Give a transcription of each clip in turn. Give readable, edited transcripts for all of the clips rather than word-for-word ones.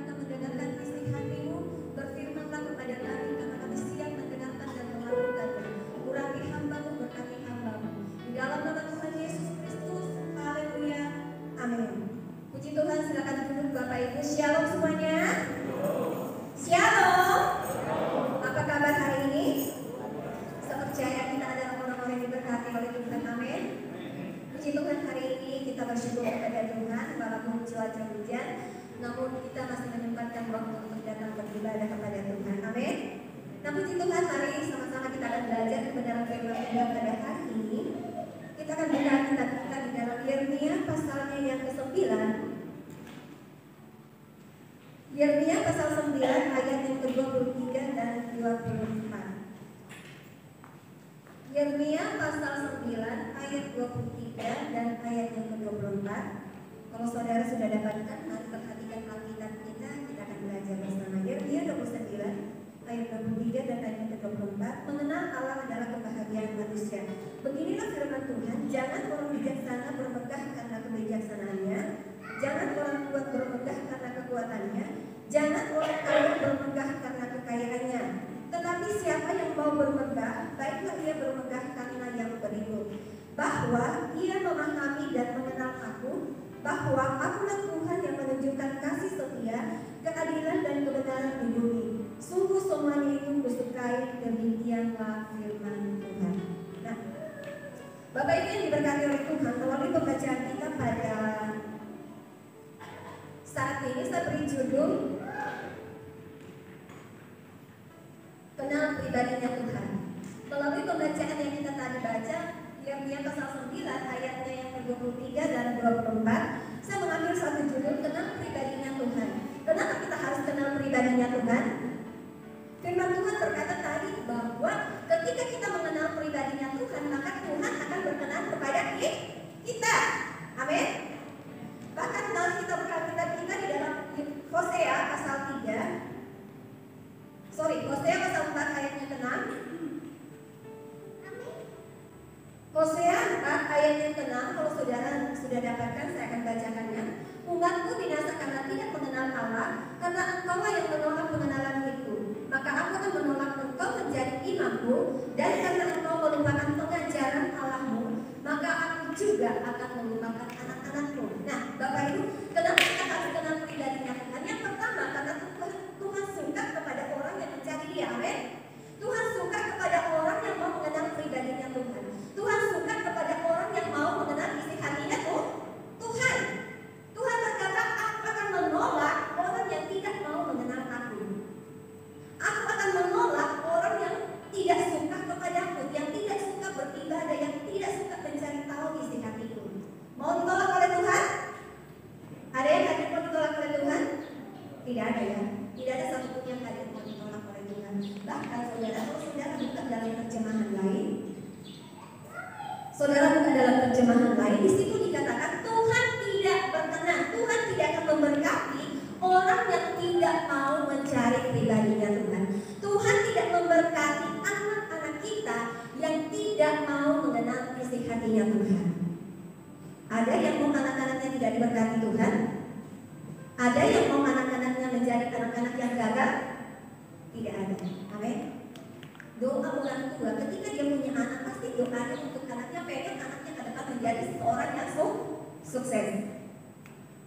akan mendengarkan isi hati-Mu. Berfirmanlah kepada kami, karena kami siap mendengarkan dan melakukannya. Urapi hamba-Mu, berkati hamba-Mu. Di dalam nama Tuhan Yesus Kristus, haleluya, amin. Puji Tuhan, silakan duduk Bapak Ibu. Shalom semuanya. Shalom. Apa kabar hari ini? Saya percaya kita adalah orang-orang yang diberkati oleh Tuhan, amin. Puji Tuhan, hari ini kita bersyukur kepada Tuhan walaupun cuaca hujan, namun kita masih menyempatkan waktu untuk datang beribadah kepada Tuhan, amin. Nah, puji Tuhan, mari sama-sama kita akan belajar kebenaran firman Tuhan pada hari ini. Kita akan buka kitab kita di dalam Yeremia pasalnya yang ke-9. Yeremia pasal 9 ayat yang ke-23 dan 24. Yeremia pasal 9 ayat 23 dan ayat yang ke-24. Kalau saudara sudah dapatkan, mari perhatikan Alkitab kita akan belajar bersama. Yeremia 29 ayat 23 dan ayat yang ke-24. Mengenal Allah adalah kebahagiaan manusia. Beginilah firman Tuhan, jangan orang bijaksana bermegah karena kebijaksanaannya, jangan orang kuat bermegah karena kekuatannya, jangan orang kaya bermegah karena kekayaannya. Tetapi siapa yang mau bermegah, baiklah ia bermegah karena yang berikut, bahwa ia memahami dan mengenal aku, bahwa akulah Tuhan yang menunjukkan kasih setia, keadilan dan kebenaran di bumi. Sungguh semuanya itu kusukai, demikianlah firman Tuhan. Nah, Bapak Ibu yang diberkati oleh Tuhan, melalui pembacaan kita pada saat ini saya beri judul Kenal Pribadinya Tuhan. Melalui pembacaan yang kita tadi baca, Yeremia pasal 9 ayatnya yang ke-23 dan 24, saya mengambil satu judul Kenal Pribadinya Tuhan. Kenapa kita harus kenal pribadinya Tuhan? Firman Tuhan berkata tadi bahwa ketika kita mengenal pribadinya Tuhan, maka Tuhan akan berkenan kepada kita. Amin. Bahkan kalau kita berkata kita di dalam Hosea pasal 4 ayatnya ke-6. Hosea 4 ayatnya ke-6, kalau saudara sudah dapatkan saya akan bacakannya. Umatku binasa karena tidak mengenal Allah, karena engkaulah yang menolak pengenalan itu. Maka aku akan menolak engkau menjadi imamku, dan karena engkau melupakan pengajaran Allahmu, maka aku juga akan melupakan anak-anakmu. Nah, Bapak Ibu, kenapa kita harus kenal pribadinya Tuhan? Yang pertama, karena Tuhan suka kepada orang yang mencari Dia, amin. Tuhan suka kepada orang yang mau mengenal pribadinya Tuhan. Tuhan suka kepada orang yang mau mengenal isi hatinya Tuhan. Tuhan berkata, aku akan menolak orang yang tidak mau mengenal aku. Aku akan menolak orang yang tidak suka kepadaku, yang tidak suka beribadah, yang tidak suka mencari tahu isi hatiku. Mau ditolak oleh Tuhan? Ada yang hadir mau ditolak oleh Tuhan? Tidak ada ya. Tidak ada satupun yang hadir mau ditolak oleh Tuhan. Bahkan saudara, kalau saudara bukan dalam terjemahan lain, saudara bukan dalam terjemahan lain, di situ dikatakan Tuhan tidak berkenan, Tuhan tidak akan memberkati orang yang tidak mau mencari pribadinya Tuhan. Tuhan tidak memberkati anak-anak kita yang tidak mau mengenal isi hatinya Tuhan. Ada yang mau anak-anaknya tidak diberkati Tuhan? Ada yang mau anak-anaknya menjadi anak-anak yang gagal? Tidak ada. Amin. Doa orang tua ketika dia punya anak, pasti doanya untuk anaknya, pengen anaknya ke depan menjadi seorang yang sukses.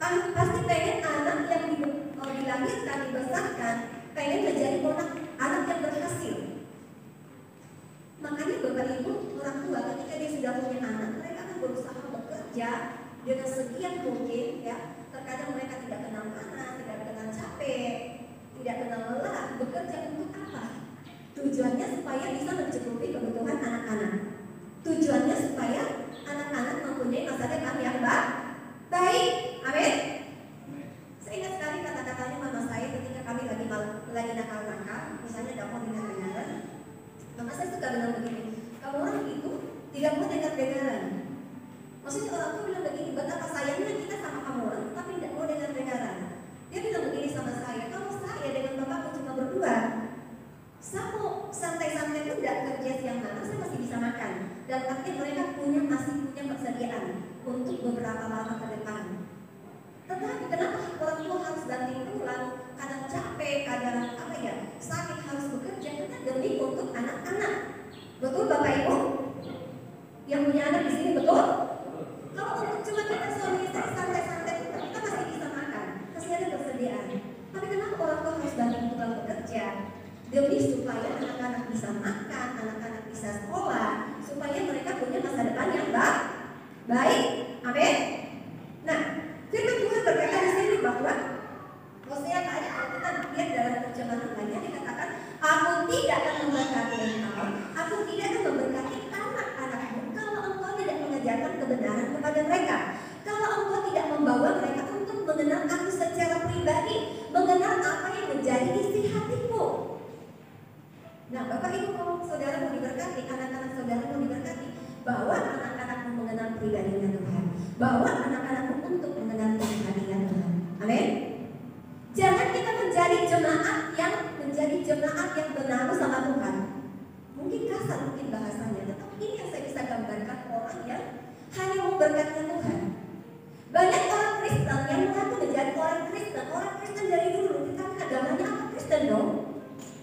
Pasti pengen anak yang dilahirkan, dibesarkan, pengen menjadi anak yang berhasil. Makanya Bapak Ibu, orang tua ketika dia sudah punya anak, mereka akan berusaha bekerja dengan segiat mungkin, ya. Terkadang mereka tidak kenal panas, tidak kenal capek, tidak kenal lelah. Bekerja untuk apa? Tujuannya supaya bisa mencukupi kebutuhan anak-anak. Tujuannya supaya anak-anak mempunyai masa depan yang baik. Amin. Saya ingat sekali kata-katanya mama saya ketika kami lagi nakal-nakal, misalnya tidak mau dengar-dengaran. Mama saya suka bilang begini, kamu orang itu tidak mau dengar-dengaran. Maksudnya orang tua bilang begini, betapa sayangnya kita sama kamu orang, tapi tidak mau dengar-dengaran. Dia bilang begini sama saya, kalau saya dengan bapakku cuma berdua, saya mau santai-santai pun tidak kerja siang malam, saya masih bisa makan. Dan artinya mereka masih punya persediaan untuk beberapa lama ke depan. Tetapi kenapa orang tua harus banting tulang bisa makan, anak-anak bisa sekolah, supaya mereka punya masa depan yang baik. Amin. Nah, firman Tuhan berkata di sini bahwa Hosea tadi kalau kita lihat dalam terjemahan lainnya dikatakan, aku tidak akan memberkati engkau, aku tidak akan memberkati anak-anakmu kalau engkau tidak mengajarkan kebenaran kepada mereka, kalau engkau tidak membawa mereka untuk mengenal aku secara pribadi, mengenal apa yang menjadi isi hatimu. Nah, Bapak Ibu, kalau saudara mau diberkati, anak-anak saudara mau diberkati, bawa anak-anakmu mengenal pribadinya Tuhan, bawa anak-anakmu untuk mengenal pribadinya Tuhan. Amin. Jangan kita menjadi jemaat yang benar sama Tuhan. Mungkin kasar, mungkin bahasanya, tetapi ini yang saya bisa gambarkan, orang yang hanya mau berkatnya Tuhan. Banyak orang Kristen yang mengaku menjadi orang Kristen dari dulu, tetapi agamanya apa? Kristen dong.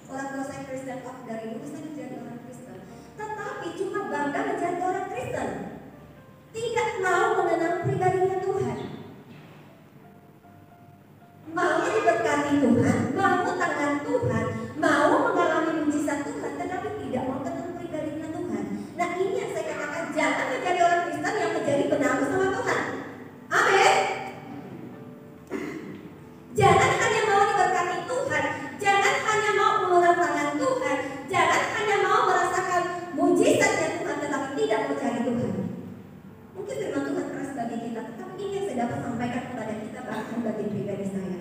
Orang tua saya Kristen, kok dari dulu saya menjadi orang Kristen. Tetapi cuma bangga menjadi orang Kristen, tidak mau mengenal pribadinya Tuhan. Mau diberkati Tuhan, mau tangan Tuhan, mau mengalami mujizat Tuhan, tetapi tidak mau kenal pribadinya Tuhan. Nah, ini yang saya katakan, jangan menjadi orang Kristen yang menjadi penaruh sama Tuhan. Amin. Jangan hanya mau diberkati Tuhan, jangan hanya mau mengenal tangan Tuhan, jangan hanya mau merasakan mujizatnya Tuhan, tetapi tidak mau cari Tuhan. Mungkin firman Tuhan keras bagi kita, tetapi ini yang saya dapat sampaikan kepada kita, bahkan bagi pribadi saya.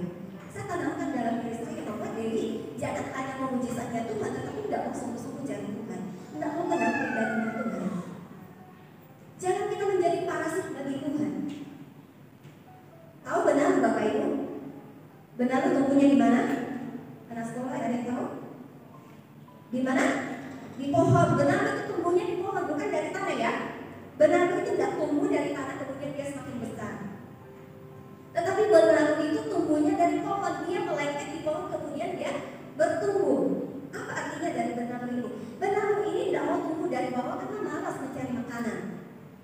Saya tanamkan dalam diri saya bahwa Dewi jangan hanya mau mujizatnya Tuhan, tetapi tidak mau sungguh-sungguh cari Tuhan, tidak mau kenal pribadinya Tuhan. Jangan kita menjadi parasit bagi Tuhan. Tahu benar Bapak Ibu? Benar tumbuhnya di mana? Anak sekolah ada yang tahu? Di mana? Di pohon. Benar itu tumbuhnya di pohon, bukan dari tanah ya. Benar itu tidak tumbuh dari tanah kemudian dia semakin besar. Tetapi benar itu tumbuhnya dari pohon, dia melengket di pohon kemudian dia bertumbuh. Apa artinya dari benar itu? Benar ini tidak mau tumbuh dari bawah karena malas mencari makanan.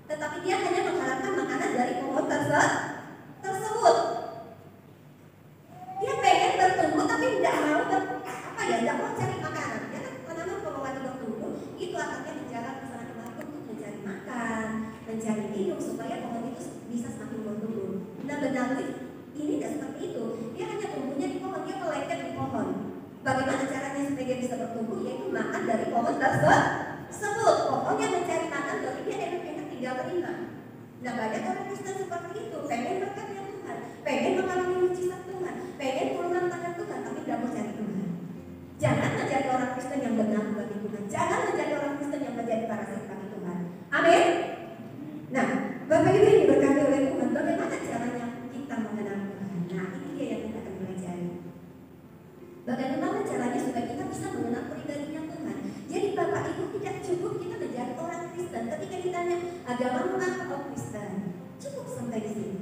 Tetapi dia hanya mengharapkan makanan dari pohon tersebut. Dia pengen bertumbuh tapi tidak mau cari makanan. Ya kan, tanaman kalau lagi bertumbuh itu akarnya berjalan ke sana kemari untuk mencari makan, mencari minum supaya pohon itu bisa semakin bertumbuh. Nah, benar ini tidak seperti itu. Dia hanya tumbuhnya di pohon, dia melengket di pohon. Bagaimana caranya supaya dia bisa bertumbuh? Yaitu makan dari pohon tersebut. Pohonnya mencari makan, jadi dia enak-enak tinggal terima. Nah, banyak orang Kristen seperti itu, pengen berkatnya Tuhan, pengen mengalami mujizat Tuhan, pengen turunan tangan Tuhan, tapi tidak mau cari Tuhan. Jangan menjadi orang Kristen yang benar bagi Tuhan. Jangan menjadi orang Kristen yang menjadi parasit bagi Tuhan. Amin. Nah, Bapak Ibu yang diberkati oleh Tuhan, bagaimana caranya kita mengenal Tuhan? Nah, ini dia yang kita akan pelajari. Bagaimana caranya supaya kita bisa mengenal pribadinya Tuhan? Jadi Bapak Ibu, tidak cukup kita menjadi orang Kristen. Ketika ditanya agamamu apa? Oh, Kristen. Cukup sampai di sini.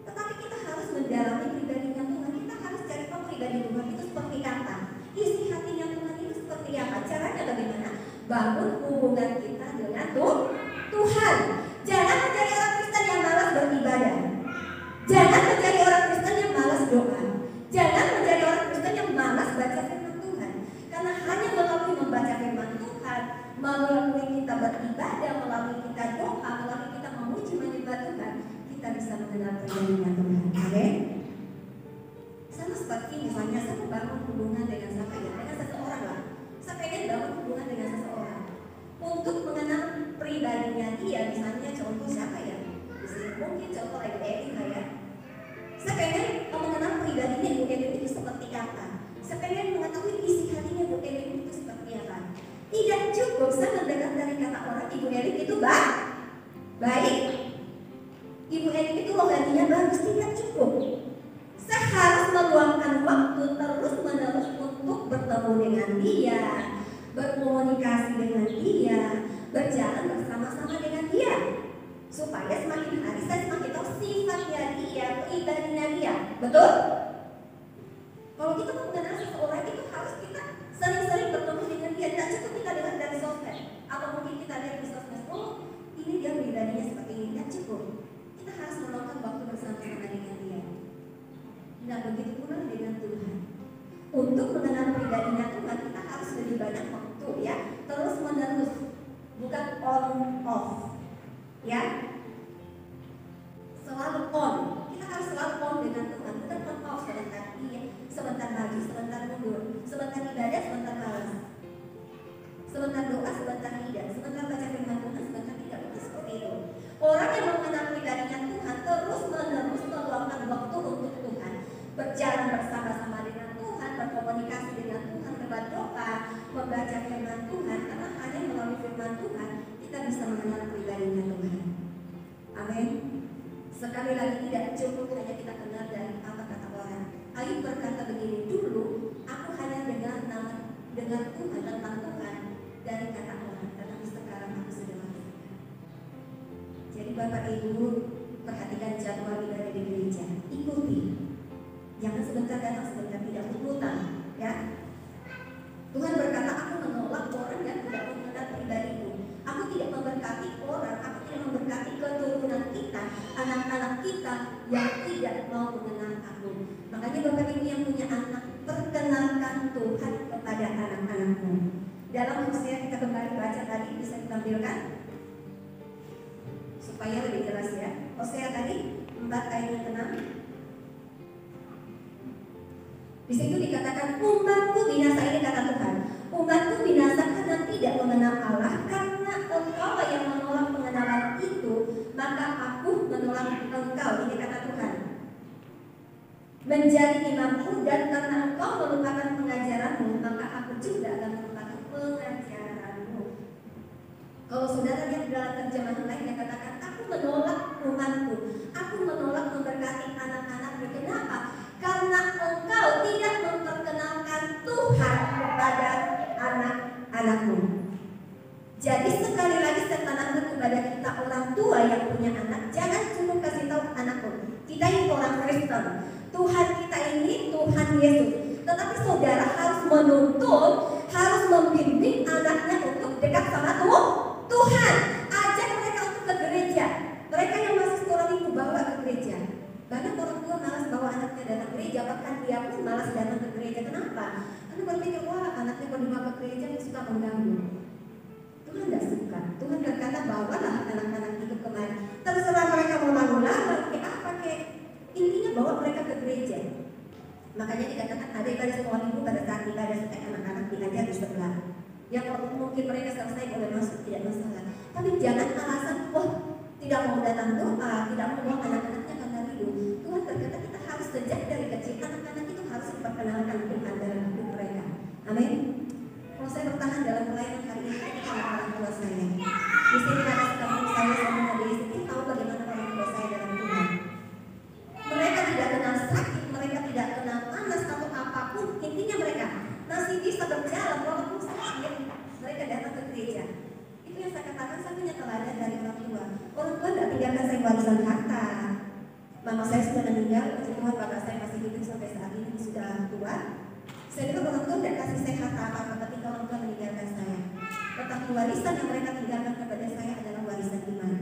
Tetapi kita harus mendalami pribadinya Tuhan. Kita harus cari tahu pribadi Tuhan itu seperti apa. Isi hatinya Tuhan itu seperti apa. Caranya bagaimana? Bangun hubungan kita dengan Tuhan. Jangan menjadi orang Kristen yang malas beribadah. Jangan menjadi orang Kristen yang malas doa. Jangan menjadi orang Kristen yang malas baca firman Tuhan. Karena hanya melalui membaca firman Tuhan, melalui kita beribadah, melalui kita doa, melalui kita memuji menyembah Tuhan, kita bisa mengenal pribadinya Tuhan. Amin. Sama seperti misalnya saya membangun hubungan dengan siapa ya? Dengan seseorang lah. Saya pengen bangun hubungan dengan seseorang. Untuk mengenal pribadinya dia, misalnya contoh siapa ya? Mungkin contoh Ibu Elin lah ya. Saya pengen mengenal pribadinya Ibu Elin itu seperti apa. Saya pengen mengetahui isi hatinya Ibu Elin itu seperti apa. Tidak cukup saya mendengar dari kata orang Ibu Elin itu baik. Ibu Elin itu rohaninya bagus, tidak cukup. Saya harus meluangkan waktu terus-menerus untuk bertemu dengan dia, berkomunikasi dengan dia, berjalan bersama-sama dengan dia, supaya semakin hari saya semakin tahu sifatnya dia, pribadinya dia. Betul? Kalau kita mau mengenal seseorang itu harus kita sering-sering bertemu dengan dia. Tidak cukup kita dengar dari sosmed, atau mungkin kita lihat di sosmed, oh ini dia pribadinya seperti ini. Tidak cukup. Kita harus meluangkan waktu bersama-sama dengan dia. Nah, begitu pula dengan Tuhan. Untuk mengenal pribadinya Tuhan kita harus lebih banyak waktu ya, terus menerus, bukan on off ya, selalu on. Kita harus selalu on dengan Tuhan, bukan on off, sebentar iya, sebentar maju, sebentar mundur, sebentar ibadah, sebentar malas, sebentar doa, sebentar tidak, sebentar baca firman Tuhan, sebentar tidak. Bukan seperti itu. Orang yang mengenal pribadinya Tuhan terus menerus meluangkan waktu untuk Tuhan, berjalan bersama-sama dengan Tuhan, berkomunikasi dengan Tuhan, berdoa, membaca firman Tuhan, karena hanya melalui firman Tuhan kita bisa mengenal pribadinya Tuhan. Amin. Sekali lagi tidak cukup hanya kita kenal dari apa kata orang. Ayub berkata begini, dulu aku hanya dengar Tuhan tentang Tuhan dari kata orang, tetapi sekarang aku sudah merasakan. Jadi Bapak Ibu perhatikan jadwal ibadah di gereja, ikuti. Jangan sebentar datang sebentar tidak, urutan ya. Tuhan berkata, aku menolak orang yang tidak mengenal pribadiku. Aku tidak memberkati orang, aku tidak memberkati keturunan kita, anak-anak kita yang tidak mau mengenal aku. Makanya Bapak Ibu yang punya anak, perkenalkan Tuhan kepada anak-anakmu. Dalam Hosea kita kembali baca tadi, bisa ditampilkan supaya lebih jelas ya. Hosea tadi 4 ayat yang 6. Di situ dikatakan, umatku binasa, ini kata Tuhan, umatku binasa karena tidak mengenal Allah, karena engkau yang menolak pengenalan itu, maka aku menolak engkau, ini kata Tuhan, menjadi imamku, dan karena engkau melupakan pengajaranmu, maka aku juga akan melupakan pengajaranmu. Kalau saudara lihat dalam terjemahan lain yang katakan, aku menolak umatku, aku menolak memberkati anak-anakku. Kenapa? Karena engkau tidak memperkenalkan Tuhan kepada anak-anakmu. Jadi sekali lagi saya tanamkan kepada kita orang tua yang punya anak, jangan cuma kasih tahu anakku, kita ini orang Kristen, Tuhan kita ini Tuhan Yesus. Tetapi saudara harus menuntun, harus membimbing anaknya untuk dekat sama Tuhan. Ajak mereka untuk ke gereja. Mereka yang masih sekolah minggu bawa ke gereja. Banyak orang tua malas bawa anaknya datang ke gereja, bahkan dia pun malas datang ke gereja. Kenapa? Karena berpikir, wah anaknya kalau dibawa ke gereja dia suka mengganggu. Tuhan tidak suka. Tuhan berkata, bawalah anak-anak itu kemari. Terserah mereka mau lalu-lalu, kayak apa kayak. Intinya bawa mereka ke gereja. Makanya dikatakan ada ibadah sekolah minggu pada saat ibadah supaya anak-anak diajar di sebelah. Yang mungkin mereka selesai boleh masuk, tidak masalah. Tapi jangan alasan, wah tidak mau datang doa, tidak mau bawa anak-anaknya karena rindu. Tuhan berkata kita harus sejak dari kecil anak-anak itu harus diperkenalkan Tuhan dalam hidup mereka. Amin. Kalau saya bertahan dalam pelayanan hari ini sama orang tua saya. Di sini ada sekampung saya sama di sini tahu bagaimana orang tua saya dalam Tuhan. Mereka tidak kenal sakit, mereka tidak kenal panas atau apapun. Intinya mereka masih bisa berjalan walaupun sakit. Mereka datang ke gereja. Itu yang saya katakan, saya punya teladan dari orang tua. Orang tua tidak tinggalkan saya warisan harta. Mama saya sudah meninggal, puji Tuhan bapak saya masih hidup sampai saat ini, sudah tua. Saya bilang orang tua tidak kasih saya harta apa-apa ketika orang tua meninggalkan saya. Tetapi warisan yang mereka tinggalkan kepada saya adalah warisan iman.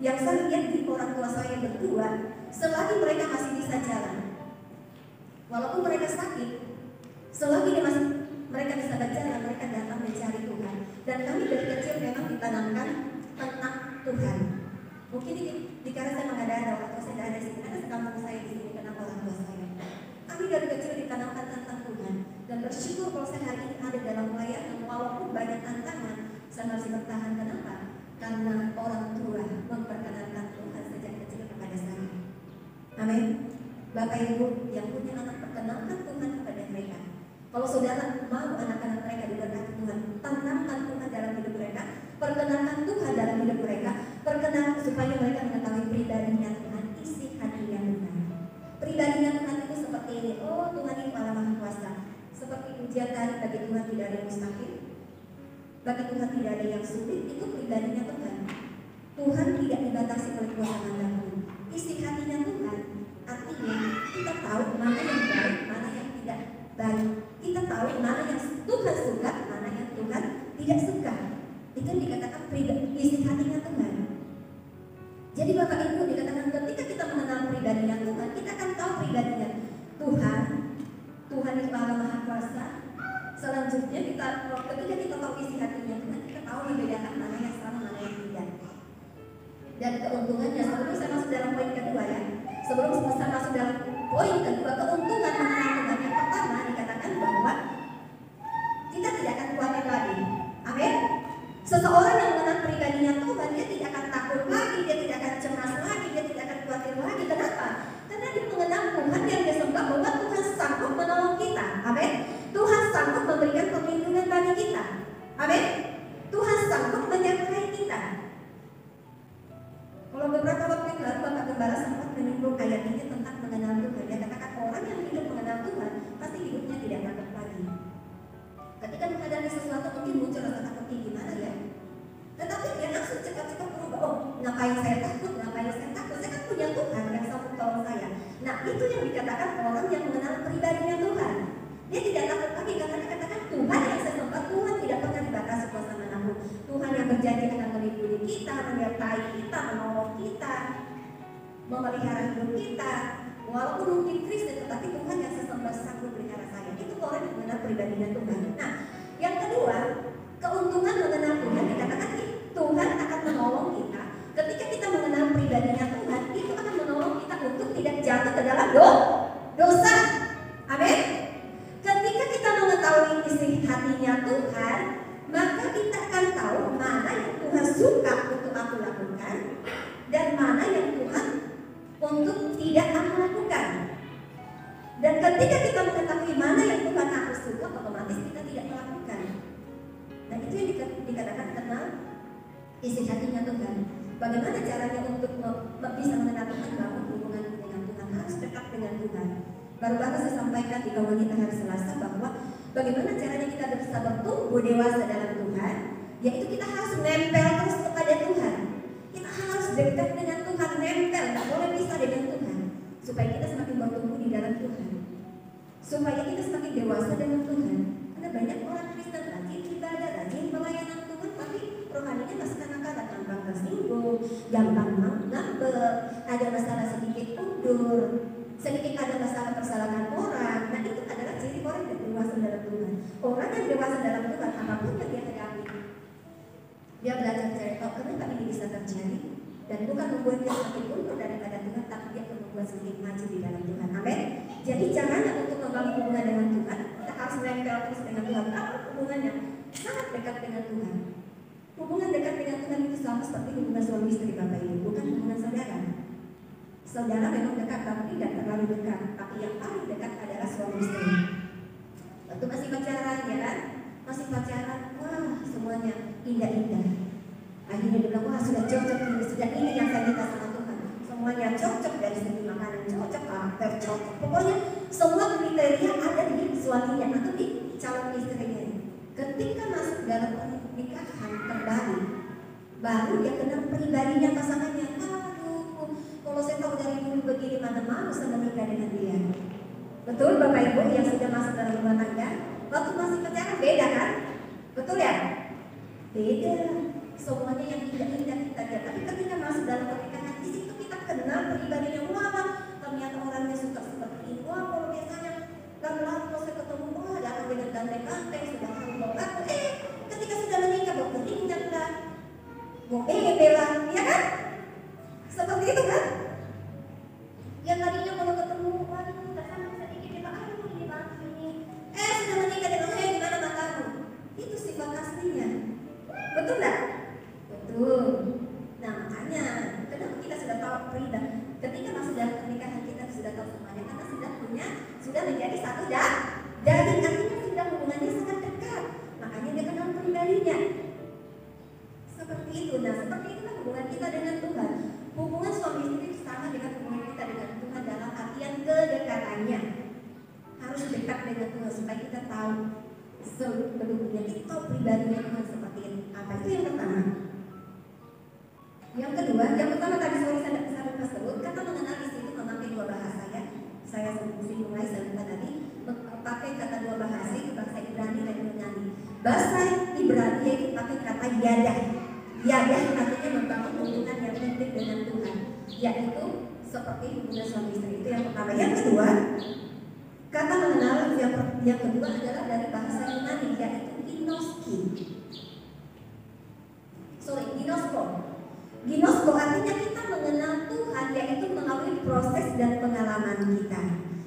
Yang saya lihat di orang tua saya berdua, selagi mereka masih bisa jalan, walaupun mereka sakit, selagi mereka bisa berjalan, mereka datang mencari Tuhan. Dan kami dari kecil memang ditanamkan tentang Tuhan. Mungkin dikira saya mengada-ada, orang tua saya ada di sini, ada sekampung saya di sini, kenapa orang tua saya. Kami dari kecil ditanamkan tentang Tuhan. Dan bersyukur kalau saya hari ini ada dalam pelayanan, walaupun banyak tantangan, saya masih bertahan. Kenapa? Karena orang tua memperkenalkan Tuhan sejak kecil kepada saya. Amin. Bapak Ibu yang punya anak, perkenalkan Tuhan kepada mereka. Kalau saudara mau anak-anak mereka diberkati Tuhan, tanamkan Tuhan dalam hidup mereka, perkenalkan Tuhan dalam hidup mereka, perkenalkan supaya mereka mengetahui pribadinya Tuhan, isi hatinya Tuhan. Pribadinya Tuhan itu seperti ini, oh Tuhan ini Allah Maha Kuasa. Seperti ujian tadi, bagi Tuhan tidak ada yang mustahil, bagi Tuhan tidak ada yang sulit, itu pribadinya Tuhan. Tuhan tidak dibatasi oleh kuasa mandamu. Isi hatinya Tuhan, artinya kita tahu mana yang baik, mana yang tidak baik. Kita tahu mana yang Tuhan suka, mana yang Tuhan tidak suka. Itu dikatakan isi hatinya Tuhan. Jadi Bapak Ibu dikatakan ketika kita mengenal pribadinya Tuhan, kita akan tahu pribadinya Tuhan. Tuhan itu Selanjutnya ketika kita tahu isi hatinya Tuhan, kita tahu membedakan mana yang salah, mana yang tidak. Dan keuntungannya, sebelum saya masuk dalam poin kedua ya, sebelum saya masuk dalam poin kedua, keuntungan mengenal Tuhan yang pertama dikatakan bahwa kita tidak akan khawatir lagi. Amin. Seseorang yang mengenal pribadinya Tuhan, dia tidak akan takut lagi, dia tidak akan cemas lagi, dia tidak akan khawatir lagi. Kenapa? Karena dia mengenal Tuhan yang dia sembah, bahwa Tuhan sanggup menolong kita. Amin. Tuhan sanggup memberikan perlindungan bagi kita. Amin. Tuhan sanggup menyertai kita. Kalau beberapa waktu yang lalu Bapak Gembala sempat menyinggung ayat ini tentang mengenal Tuhan. Dia katakan orang yang hidup mengenal Tuhan pasti hidupnya tidak takut lagi. Ketika menghadapi sesuatu mungkin muncul rasa takut gimana ya. Tetapi dia langsung cepat-cepat berubah. Oh, ngapain saya takut? Ngapain saya takut? Saya kan punya Tuhan yang sanggup tolong saya. Nah, itu yang dikatakan orang yang mengenal pribadinya Tuhan. Dia tidak takut lagi karena dia katakan Tuhan yang saya sembah, Tuhan tidak pernah dibatasi kuasa manapun. Tuhan yang berjanji akan melindungi kita, menyertai kita, menolong kita, memelihara hidup kita. Walaupun mungkin Kristen, tetapi Tuhan yang saya sembah sanggup melihara saya. Itu orang yang mengenal pribadinya Tuhan. Nah, yang kedua, keuntungan mengenal Tuhan dikatakan Tuhan akan menolong kita. Ketika kita mengenal pribadinya Tuhan, itu akan menolong kita untuk tidak jatuh ke dalam dosa. Amin. Ketika kita mengetahui isi hatinya Tuhan, maka kita akan tahu mana yang Tuhan suka untuk aku lakukan dan mana yang Tuhan untuk tidak aku lakukan. Dan ketika kita mengetahui mana yang Tuhan aku suka, otomatis kita tidak melakukan. Nah, itu yang dikatakan kenal isi hatinya Tuhan. Bagaimana caranya untuk bisa mengenal Tuhan? Bangun hubungan dengan Tuhan, harus dekat dengan Tuhan. Baru-baru saya sampaikan di kawan kita hari Selasa bahwa bagaimana caranya kita bisa bertumbuh dewasa dalam Tuhan, yaitu kita harus nempel terus kepada Tuhan. Kita harus dekat dengan Tuhan, nempel, tak boleh pisah dengan Tuhan, supaya kita semakin bertumbuh di dalam Tuhan, supaya kita semakin dewasa dengan Tuhan. Karena banyak orang Kristen rajin ibadah, rajin pelayanan Tuhan, tapi rohaninya masih kanak-kanak, gampang tersinggung, gampang ngambek, ada masalah sedikit mundur, sedikit ada masalah persalahan orang. Nah, itu adalah ciri orang yang dewasa dalam Tuhan. Orang yang dewasa dalam Tuhan, apapun yang dia hadapi, dia belajar cari tahu kenapa ini bisa terjadi, dan bukan membuat dia semakin mundur daripada Tuhan, tapi dia akan membuat semakin maju di dalam Tuhan. Amin. Jadi caranya untuk membangun hubungan dengan Tuhan, kita harus nempel terus dengan Tuhan. Apa hubungannya? Sangat dekat dengan Tuhan. Hubungan dekat dengan Tuhan itu sama seperti hubungan suami istri Bapak Ibu, bukan hubungan saudara. Saudara memang dekat, tapi tidak terlalu dekat. Tapi yang paling dekat adalah suami istri. Waktu masih pacaran, ya kan? Masih pacaran, wah semuanya indah-indah. Akhirnya dia bilang, wah sudah cocok ini, sudah ini yang saya minta sama Tuhan. Semuanya cocok, dari segi makanan cocok, karakter cocok. Pokoknya semua kriteria ada di suaminya atau di calon istrinya. Ketika masuk dalam pernikahan kembali, baru dia kenal pribadinya pasangannya. Kalau saya tahu dari dulu begini, mana mau saya menikah dengan dia. Betul Bapak Ibu yang sudah masuk dalam rumah tangga, waktu masih pacaran beda kan? Betul ya? Beda. Semuanya yang indah-indah kita lihat. Tapi ketika masuk dalam pernikahan, di situ kita kenal pribadinya. Wah, ternyata orangnya suka seperti ini. Wah, kalau biasanya lalu kalau saya ketemu, wah datang dengan ganteng-ganteng, sudah humble banget. Ketika sudah menikah, bawa keringat lah, bawa lah, ya kan? Seperti itu kan? Yang tadinya kalau ketemu, waduh, datang sedikit kita, aduh ini banget ini. Sudah menikah dengan gimana matamu? Itu sifat aslinya. Betul nggak? Betul. Nah makanya, kenapa kita sudah tahu pribadi? Ketika masuk dalam pernikahan kita sudah tahu semuanya, karena sudah menjadi satu dari artinya sudah hubungannya sangat dekat. Makanya dia kenal pribadinya. Seperti itu. Nah seperti itulah hubungan kita dengan Tuhan. Hubungan suami istri sama dengan hubungan kita dengan Tuhan dalam artian kedekatannya. Harus dekat dengan Tuhan supaya kita tahu sebelumnya kita tahu pribadinya Tuhan seperti apa. Itu yang pertama. Yang kedua, yang pertama tadi saya lupa sebut, kata mengenal di situ memakai dua bahasa ya. Saya singgung lagi, saya lupa tadi pakai kata dua bahasa itu bahasa Ibrani dan Yunani. Bahasa Ibrani yaitu pakai kata yadah. Yadah artinya membangun hubungan yang intim dengan Tuhan, yaitu seperti hubungan suami istri. Itu yang pertama. Yang kedua, Kata mengenal yang kedua adalah dari bahasa Yunani, yaitu ginoski. Ginosko. Ginosko artinya kita mengenal Tuhan, yaitu melalui proses dan pengalaman kita.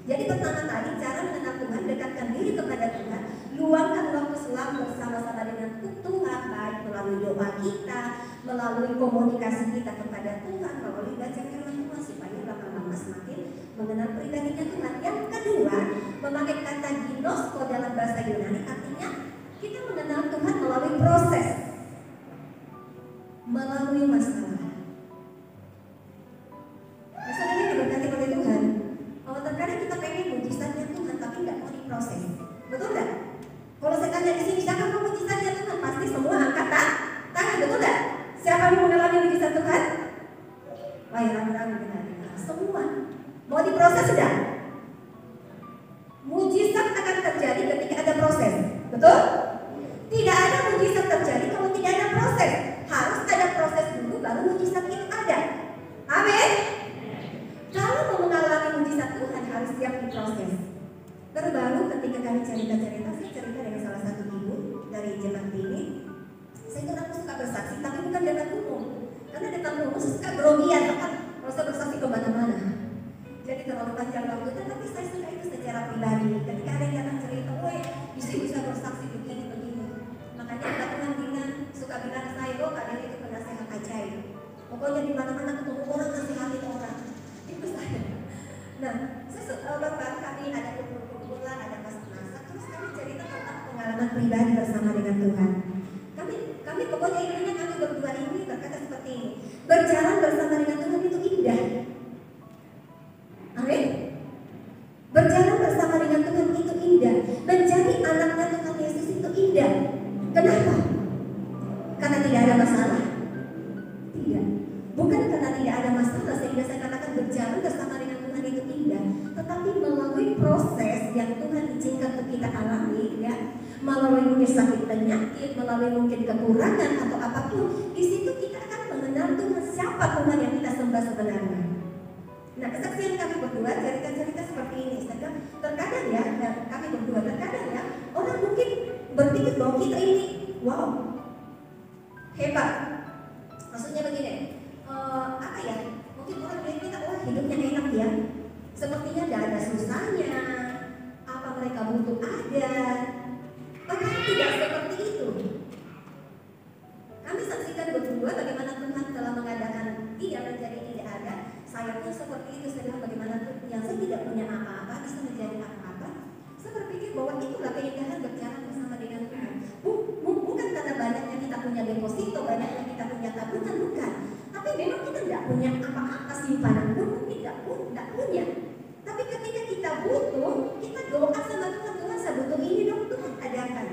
Jadi pertama kali cara mengenal Tuhan, dekatkan diri kepada Tuhan, luangkan waktu selang bersama-sama dengan Tuhan, baik melalui doa kita, melalui komunikasi kita kepada Tuhan, melalui baca firman Tuhan, supaya lama-lama semakin mengenal pribadinya Tuhan. Yang kedua, memakai kata ginosko dalam bahasa Yunani artinya kita mengenal Tuhan melalui proses, melalui masalah. Masalahnya diberkati oleh Tuhan. Terkadang kita pengen mujizatnya Tuhan, tapi nggak mau diproses. Betul nggak? Kalau saya tanya di sini, siapa mau mujizatnya Tuhan? Pasti semua angkat tangan, betul nggak? Siapa yang mengalami mujizat Tuhan? Wah, ya ragu-ragu benar. Semua. Mau diproses sudah? Mujizat akan terjadi ketika ada proses. Betul? Tidak ada mujizat terjadi kalau tidak ada proses. Harus ada proses dulu baru mujizat itu ada. Amin. Kalau mau mengalami mujizat Tuhan harus siap diproses. Terbaru ketika kami cerita-cerita, saya cerita dengan salah satu ibu dari jemaat ini. Saya itu aku suka bersaksi, tapi bukan depan umum. Karena depan umum saya suka grogian, bahkan kalau saya bersaksi kemana-mana. Jadi terlalu panjang waktu, tapi saya suka itu secara pribadi. Ketika ada yang datang cerita, woi, bisa bersaksi begini. Makanya Tuhan suka bilang ke saya, oh kalian itu penasehat ajaib. Pokoknya di mana-mana ketemu orang nasihatin orang. Itu saya. Nah, baru kami ada kumpulan, ada masak-masak, terus kami cerita tentang pengalaman pribadi bersama dengan Tuhan. Kami pokoknya intinya kami berdua ini berkata seperti ini, berjalan bersama dengan Tuhan itu indah. Amin. Berjalan bersama dengan Tuhan itu indah. Menjadi anaknya Tuhan Yesus itu indah. Kenapa? Karena tidak ada masalah? Tidak. Bukan karena tidak ada masalah sehingga saya katakan berjalan bersama dengan Tuhan itu indah, tetapi melalui proses yang Tuhan izinkan untuk kita alami, ya, melalui mungkin sakit penyakit, melalui mungkin kekurangan atau apapun, di situ kita akan mengenal Tuhan, siapa Tuhan yang kita sembah sebenarnya. Nah, kesaksian kami berdua cerita-cerita seperti ini. Terkadang ya, kami berdua terkadang ya, orang mungkin berpikir bahwa kita ini, wow, hebat. Maksudnya begini, apa ya? Mungkin orang lihat kita, wah hidupnya enak ya. Sepertinya tidak ada susahnya. Apa mereka butuh ada? Padahal tidak seperti itu. Kami saksikan berdua bagaimana Tuhan telah mengadakan dia menjadi tidak ada. Sayangnya seperti itu, saya bilang bagaimana yang saya tidak punya apa-apa bisa menjadi apa-apa. Saya berpikir bahwa itulah keindahan berjalan bersama dengan Tuhan. Bukan karena banyaknya kita punya deposito, banyaknya kita punya tabungan, bukan. Tapi memang kita tidak punya apa-apa simpanan pun, tidak punya. Tapi ketika kita butuh, kita doa sama Tuhan, Tuhan saya butuh ini dong, Tuhan adakan.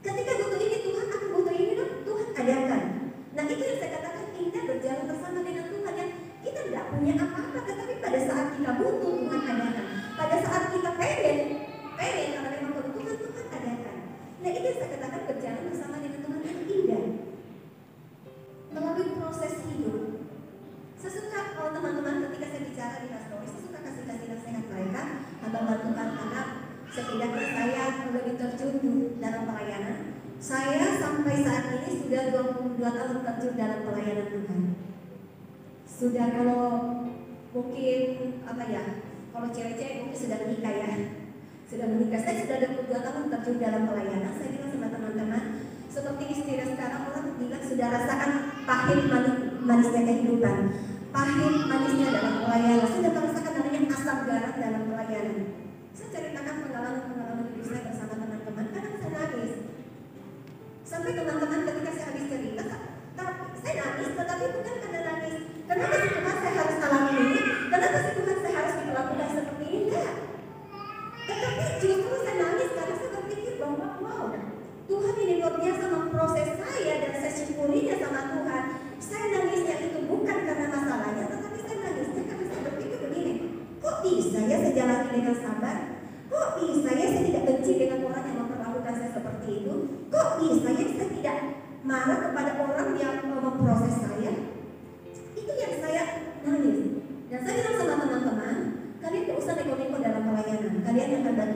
Ketika butuh ini Tuhan, aku butuh ini dong, Tuhan adakan. Nah itu yang saya katakan indah berjalan bersama dengan Tuhan, yang kita tidak punya apa-apa, tetapi pada saat kita butuh Tuhan adakan. Pada saat kita pengen karena memang kebutuhan Tuhan adakan. Nah itu yang saya katakan berjalan bersama dengan Tuhan yang indah. Melalui proses hidup. Saya suka kalau teman-teman ketika saya bicara di pastori, saya suka kasih nasihat mereka, hamba Tuhan, karena setidaknya saya lebih terjun dalam pelayanan. Saya sampai saat ini sudah 22 tahun terjun dalam pelayanan Tuhan. Sudah kalau mungkin apa ya, kalau cewek-cewek mungkin sudah menikah ya. Sudah menikah, saya sudah 22 tahun terjun dalam pelayanan. Saya bilang sama teman-teman, seperti istilah sekarang orang bilang sudah rasakan pahit manisnya kehidupan. Pahit manisnya dalam pelayanan, sudah merasakan namanya asam garam dalam pelayanan. Saya ceritakan pengalaman hidup saya bersama teman-teman, kadang saya nangis. Sampai teman-teman ketika saya habis cerita, saya nangis, tetapi bukan karena nangis. Kenapa sih Tuhan saya harus alami ini? Kenapa sih Tuhan saya harus diperlakukan seperti ini? Enggak. Tetapi justru saya nangis karena saya berpikir bahwa wow, Tuhan ini luar biasa memproses saya dan saya syukurinya sama Tuhan. Saya nangisnya itu bukan karena masalahnya, tetapi saya nangisnya karena saya berpikir begini, kok bisa ya saya jalani dengan sabar? Kok bisa ya saya tidak benci dengan orang yang memperlakukan saya seperti itu? Kok bisa ya saya tidak marah kepada orang yang memproses saya? Itu yang saya nangis. Dan saya bilang sama teman-teman, kalian tidak usah neko-neko dalam pelayanan. Kalian yang akan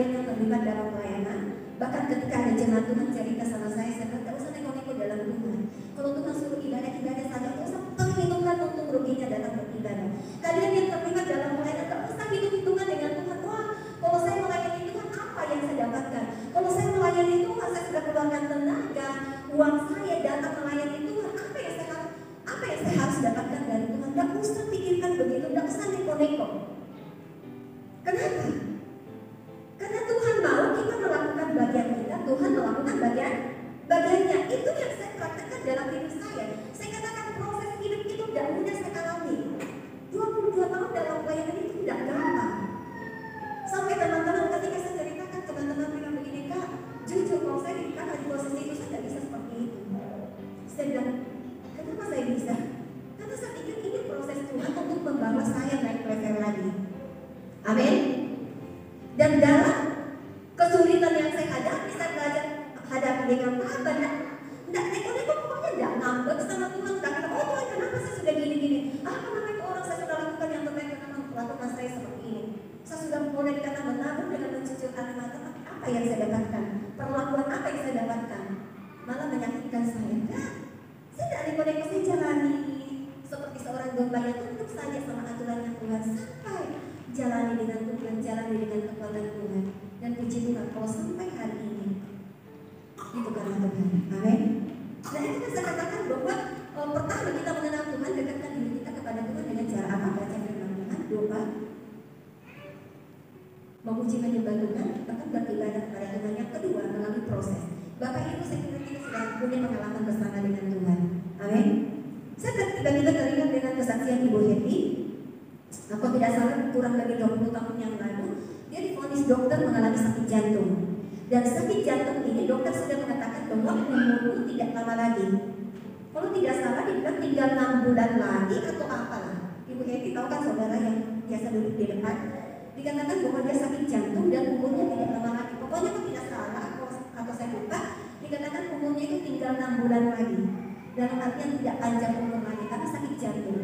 yang terlibat dalam pelayanan. Bahkan ketika ada jemaat Tuhan cerita sama saya bilang, tak usah neko-neko dalam Tuhan. Kalau Tuhan suruh ibadah saja, tak usah perhitungkan untung ruginya datang beribadah. Kalian yang terlibat dalam pelayanan, tak usah hitung-hitungan dengan Tuhan. Wah, kalau saya melayani Tuhan, apa yang saya dapatkan? Kalau saya melayani Tuhan, saya sudah keluarkan tenaga, uang saya datang melayani Tuhan, apa yang saya harus dapatkan dari Tuhan? Tak usah pikirkan begitu, tak usah neko-neko. Kenapa? Karena Tuhan mau kita melakukan bagian kita, Tuhan melakukan bagiannya. Itu yang saya praktekkan dalam hidup saya. Saya katakan proses hidup itu tidak mudah saya alami. 22 tahun dalam pelayanan itu tidak gampang. Sampai teman-teman ketika saya ceritakan, teman-teman bilang begini, Kak, jujur kalau saya di posisi itu saya tidak bisa seperti itu. Saya bilang, kenapa saya bisa? Karena saya pikir ini proses Tuhan untuk membawa saya naik level lagi. Amin. Dan dalam kesulitan yang saya hadapi, saya belajar hadapi dengan tahapan. Tidak neko-neko, pokoknya tidak ngambek sama Tuhan. Tidak kata, oh Tuhan kenapa saya sudah gini-gini? Kenapa itu orang saya sudah lakukan yang terbaik, kenapa melakukan saya seperti ini? Saya sudah mulai dikata menabung dengan mencucur air mata, tapi apa yang saya dapatkan? Perlakuan apa yang saya dapatkan? Malah menyakitkan saya. Nah, saya tidak neko-neko, saya jalani seperti seorang domba yang tunduk saja sama aturannya Tuhan sampai jalani dengan Tuhan, jalani dengan kekuatan Tuhan. Dan puji Tuhan kalau sampai hari ini itu karena Tuhan. Amin. Nah itu kan saya katakan bahwa pertama kita mengenal Tuhan, dekatkan diri kita kepada Tuhan dengan cara apa? Baca firman Tuhan, doa, memuji menyembah Tuhan, bahkan beribadah kepada Tuhan. Yang kedua melalui proses. Bapak Ibu saya kira kita sudah punya pengalaman bersama dengan Tuhan. Amin. Saya tiba-tiba teringat dengan kesaksian Ibu Happy. Kalau tidak salah kurang dari 20 tahun yang lalu dia divonis dokter mengalami sakit jantung. Dan sakit jantung ini dokter sudah mengatakan bahwa umurmu tidak lama lagi. Kalau tidak salah dibilang tinggal 6 bulan lagi atau apalah. Ibu Happy tahu kan saudara yang biasa duduk di depan, dikatakan bahwa dia sakit jantung dan umurnya tidak lama lagi. Pokoknya kalau tidak salah atau saya lupa, dikatakan umurnya itu tinggal 6 bulan lagi. Dalam artian tidak panjang umur lagi karena sakit jantung.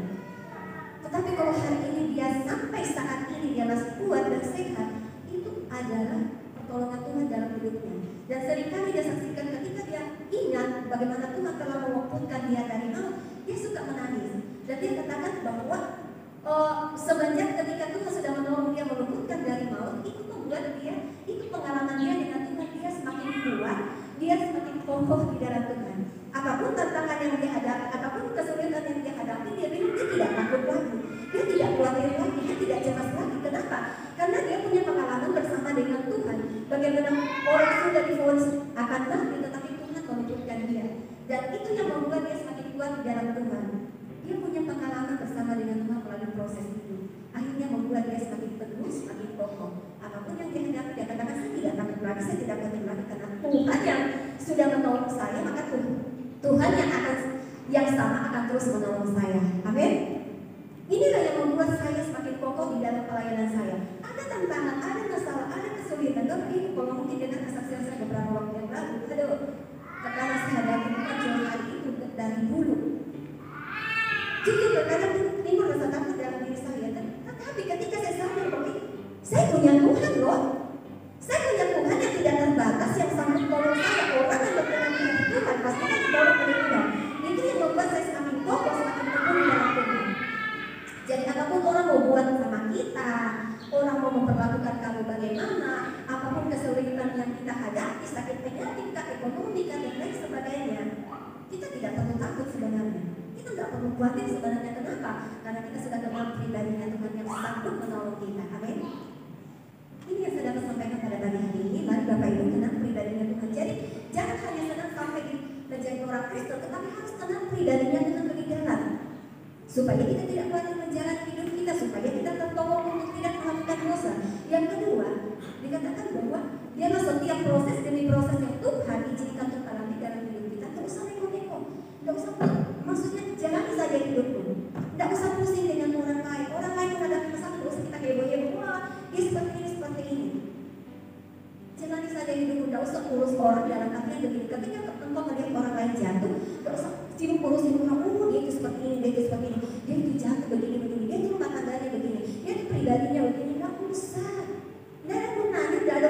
Tetapi kalau hari ini dia sampai saat ini dia masih kuat dan sehat, itu adalah pertolongan Tuhan dalam hidupnya. Dan seringkali dia saksikan ketika dia ingat bagaimana Tuhan telah mengumpulkan dia dari maut, dia suka menangis. Dan dia katakan bahwa semenjak ketika Tuhan sudah menolong dia meluputkan dari maut, itu membuat dia, itu pengalaman dia dengan Tuhan, dia semakin kuat, dia semakin kokoh di dalam Tuhan. Apapun tantangan yang dia hadapi, apapun kesulitan yang dia hadapi, dia tidak takut lagi, dia tidak khawatir lagi, dia tidak cemas lagi. Kenapa? Karena dia punya pengalaman bersama dengan Tuhan. Bagaimana orang sudah divonis akan mati, tetapi Tuhan meluputkan dia. Dan itu yang membuat dia semakin kuat di dalam Tuhan. Dia punya pengalaman bersama dengan Tuhan melalui proses itu. Akhirnya membuat dia semakin teguh, semakin kokoh. Apapun yang dia hadapi, dia katakan saya tidak takut lagi, saya tidak khawatir lagi karena Tuhan yang sudah menolong saya, maka Tuhan yang sama akan terus menolong saya. Amin. Inilah yang membuat saya semakin kokoh di dalam pelayanan saya. Ada tantangan, ada masalah, ada kesulitan. Bapak Ibu kalau mungkin dengan kesaksian saya beberapa waktu yang lalu, tekanan saya hadapi bukan cuma hari itu dari dulu. Jujur terkadang timbul rasa takut dalam diri saya. Tetapi ketika saya sadar bahwa saya punya Tuhan loh. Saya punya Tuhan yang tidak terbatas, yang sanggup tolong saya. Orang yang berkenan dengan Tuhan pasti kan ditolong oleh Tuhan. Itu yang membuat saya semakin kokoh, semakin teguh dalam Tuhan. Jadi apapun orang mau buat sama kita, orang mau memperlakukan kamu bagaimana, apapun kesulitan yang kita hadapi, sakit penyakit, ekonomi, dan lain sebagainya, kita tidak perlu takut sebenarnya. Kita tidak perlu khawatir sebenarnya. Kenapa? Karena kita sudah kenal pribadinya Tuhan yang sanggup menolong kita. Amin. Ini yang saya dapat sampaikan pada pagi hari ini. Mari Bapak Ibu kenal pribadinya Tuhan. Jadi jangan hanya senang sampai menjadi orang Kristen, tetapi harus kenal pribadinya Tuhan lebih dalam, supaya kita tidak khawatir menjalani hidup kita, supaya kita tertolong untuk tidak melakukan dosa. Yang kedua, dikatakan bahwa dialah setiap proses demi proses yang Tuhan izinkan untuk alami dalam hidup kita. Tidak usah neko-neko, tidak usah, maksudnya jalani saja hidupmu. Tidak usah pusing dengan orang lain. Orang lain menghadapi masalah, tidak usah kita heboh-heboh. Wah, dia seperti ini, seperti ini. Jalani saja hidupmu, tidak usah urus orang dalam artian begini. Ketika engkau melihat orang lain jatuh, tidak usah sibuk urusin orang. Dia itu seperti ini, dia itu seperti ini, dia itu jatuh begini, dia itu rumah tangganya begini, dia itu pribadinya begini. Tidak usah. Tidak ada gunanya, tidak ada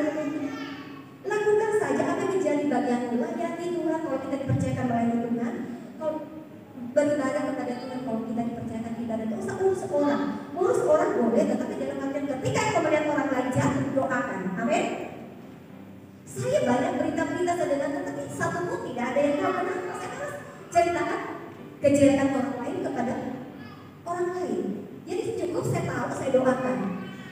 Amin. Saya banyak berita-berita saya dengar, tetapi satu pun tidak ada yang tahu kenapa. Saya harus ceritakan kejelekan orang lain kepada orang lain. Jadi cukup saya tahu, saya doakan.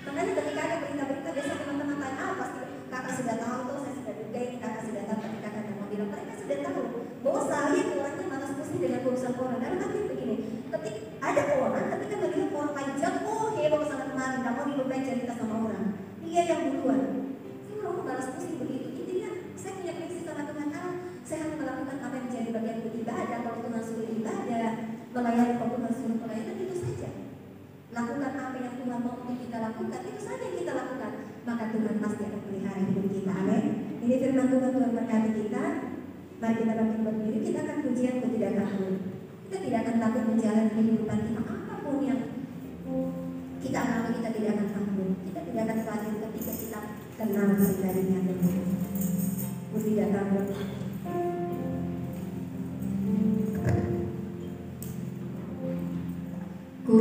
Makanya ketika ada berita-berita, biasa teman-teman tanya, pasti kakak sudah tahu tuh, saya sudah duga ini, kakak sudah tahu, tapi kakak mau bilang, mereka sudah tahu bahwa saya orangnya malas pusing dengan urusan orang. Dan artinya begini, ketika ada orang, ketika melihat orang lain jago, oh heboh sana kemarin, kamu dilupain cerita sama orang, dia yang duluan. Saya orang malas pusing begitu. Intinya saya punya prinsip sama Tuhan Allah, saya harus melakukan apa yang menjadi bagian beribadah. Kalau Tuhan suruh ibadah, melayani, kalau Tuhan suruh pelayanan, itu saja. Lakukan apa yang Tuhan mau untuk kita lakukan, itu saja yang kita lakukan. Maka Tuhan pasti akan pelihara hidup kita. Amin. Ini firman Tuhan, Tuhan berkati kita. Mari kita bangkit berdiri, kita akan pujian untuk tidak takut. Kita tidak akan takut menjalani kehidupan kita apapun yang kita alami, kita tidak akan takut. Kita tidak akan khawatir ketika kita kenal sebenarnya Tuhan. Tidak takut. Ku